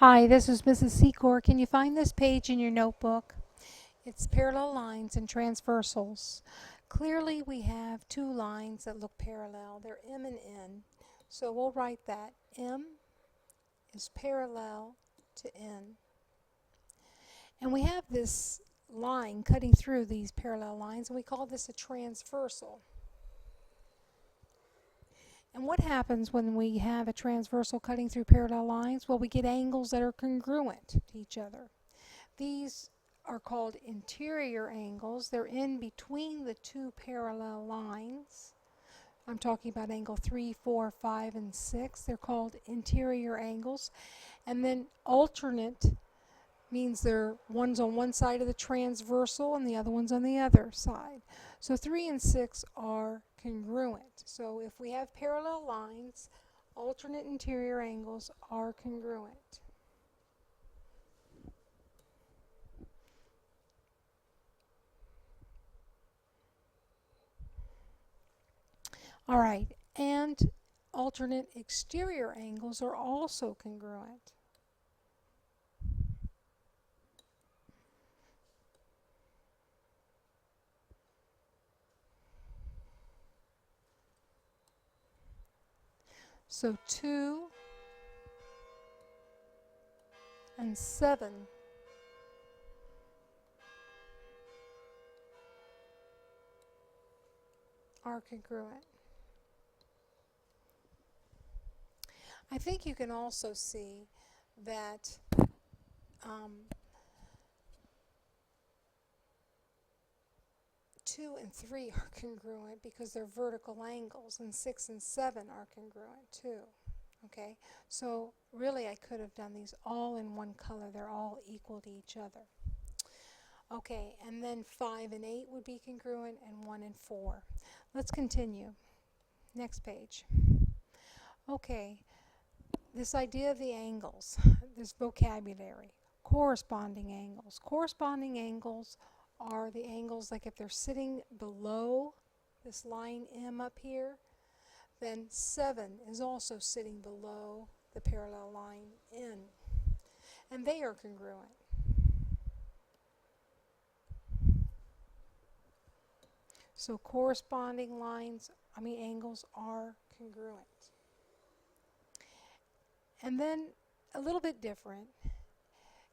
Hi, this is Mrs. Secor. Can you find this page in your notebook? It's parallel lines and transversals. Clearly we have two lines that look parallel. They're M and N. So we'll write that. M is parallel to N. And we have this line cutting through these parallel lines, and we call this a transversal. And what happens when we have a transversal cutting through parallel lines? Well, we get angles that are congruent to each other. These are called interior angles. They're in between the two parallel lines. I'm talking about angle 3, 4, 5, and 6. They're called interior angles. And then alternate means one's on one side of the transversal and the other one's on the other side. So 3 and 6 are congruent. So if we have parallel lines, alternate interior angles are congruent. All right, and alternate exterior angles are also congruent. So 2 and 7 are congruent. I think you can also see that 2 and 3 are congruent because they're vertical angles, and 6 and 7 are congruent too. Okay, so really I could have done these all in one color. They're all equal to each other. Okay, and then 5 and 8 would be congruent, and 1 and 4. Let's continue. Next page. Okay, this idea of the angles, this vocabulary, corresponding angles. Corresponding angles are the angles, like if they're sitting below this line M up here, then 7 is also sitting below the parallel line N, and they are congruent. So corresponding angles are congruent. And then a little bit different,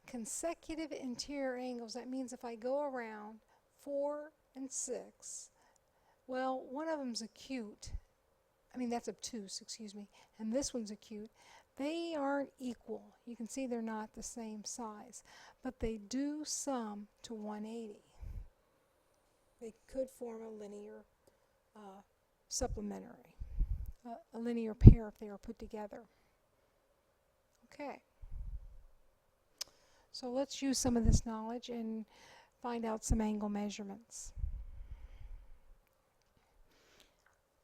consecutive interior angles. That means if I go around 4 and 6, well, one of them's acute. That's obtuse, excuse me, and this one's acute. They aren't equal. You can see they're not the same size, but they do sum to 180. They could form a linear supplementary, a linear pair if they were put together. Okay. So let's use some of this knowledge and find out some angle measurements.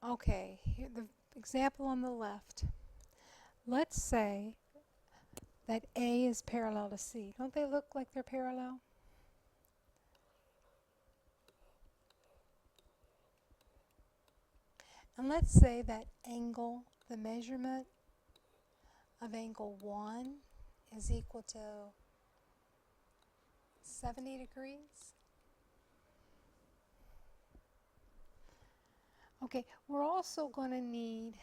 Okay, here the example on the left. Let's say that A is parallel to C. Don't they look like they're parallel? And let's say that angle, the measurement of angle 1 is equal to 70 degrees. Okay, we're also going to need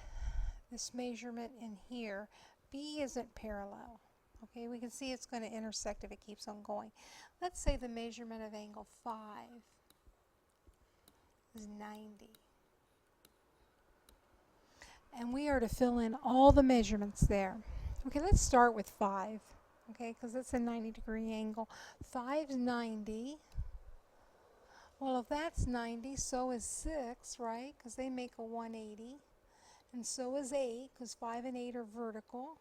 this measurement in here. B isn't parallel. Okay, we can see it's going to intersect if it keeps on going. Let's say the measurement of angle 5 is 90. And we are to fill in all the measurements there. Okay, let's start with 5. Okay, because it's a 90-degree angle. 5's 90. Well, if that's 90, so is 6, right? Because they make a 180. And so is 8, because 5 and 8 are vertical.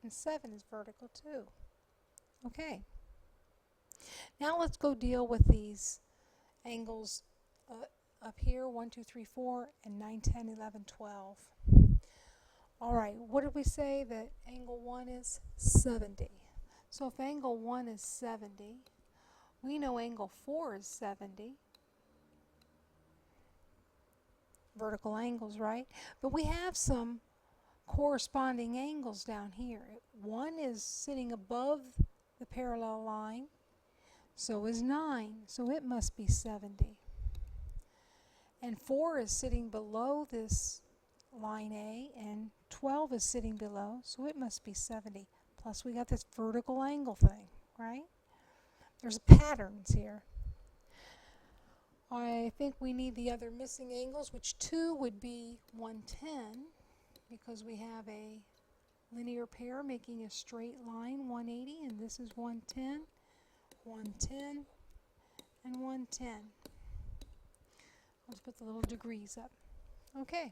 And 7 is vertical too. Okay. Now let's go deal with these angles up here, 1, 2, 3, 4, and 9, 10, 11, 12. All right, what did we say that angle 1 is? 70. So if angle 1 is 70, we know angle 4 is 70. Vertical angles, right? But we have some corresponding angles down here. 1 is sitting above the parallel line, so is 9, so it must be 70. And 4 is sitting below this line A, and 12 is sitting below, so it must be 70. Plus we got this vertical angle thing, right? There's patterns here. I think we need the other missing angles, which 2 would be 110, because we have a linear pair making a straight line, 180, and this is 110, 110, and 110. Let's put the little degrees up. Okay.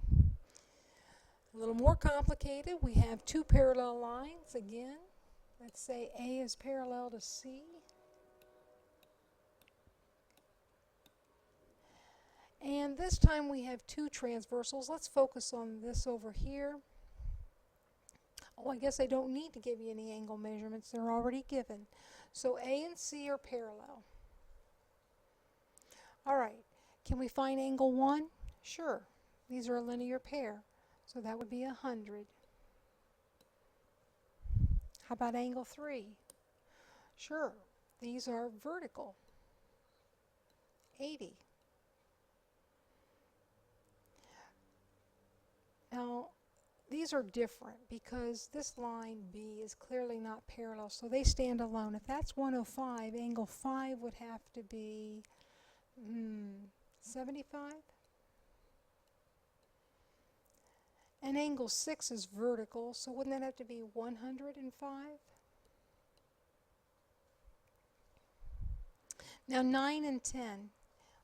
A little more complicated. We have 2 parallel lines again. Let's say A is parallel to C. And this time we have 2 transversals. Let's focus on this over here. Oh, I guess I don't need to give you any angle measurements. They're already given. So A and C are parallel. All right. Can we find angle 1? Sure. These are a linear pair. So that would be 100. How about angle 3? Sure. These are vertical. 80. Now, these are different because this line B is clearly not parallel, so they stand alone. If that's 105, angle 5 would have to be 75? And angle 6 is vertical, so wouldn't that have to be 105? Now 9 and 10.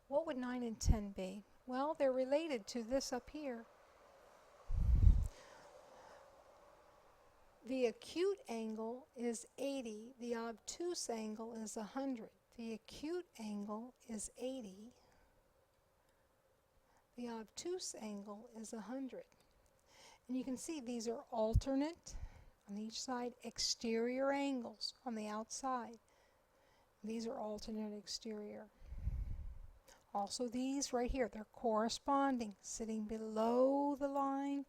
What would 9 and 10 be? Well, they're related to this up here. The acute angle is 80. The obtuse angle is 100. The acute angle is 80. The obtuse angle is 100. And you can see these are alternate on each side, exterior angles on the outside. These are alternate exterior. Also these right here, they're corresponding, sitting below the line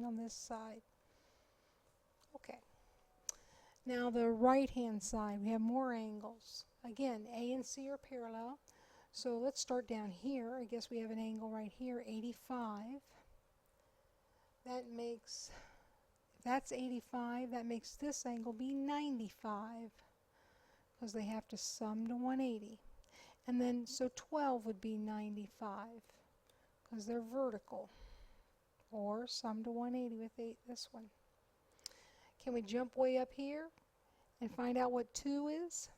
on this side. Okay. Now the right-hand side, we have more angles. Again, A and C are parallel. So let's start down here. I guess we have an angle right here, 85. That makes, if that's 85, that makes this angle be 95, because they have to sum to 180. And then, so 12 would be 95, because they're vertical, or sum to 180 with this one. Can we jump way up here and find out what 2 is?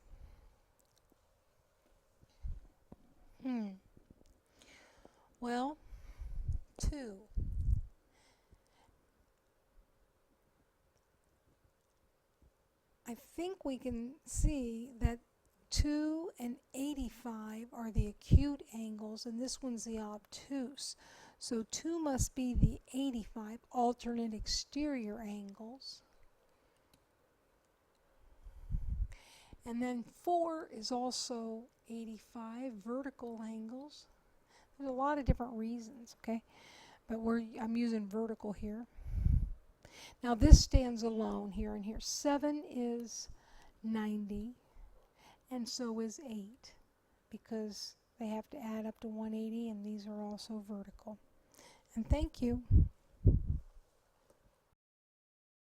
Well, 2. I think we can see that 2 and 85 are the acute angles, and this one's the obtuse. So 2 must be the 85 alternate exterior angles. And then 4 is also 85 vertical angles. There's a lot of different reasons, okay? But I'm using vertical here. Now this stands alone here and here. 7 is 90, and so is 8, because they have to add up to 180, and these are also vertical. And thank you.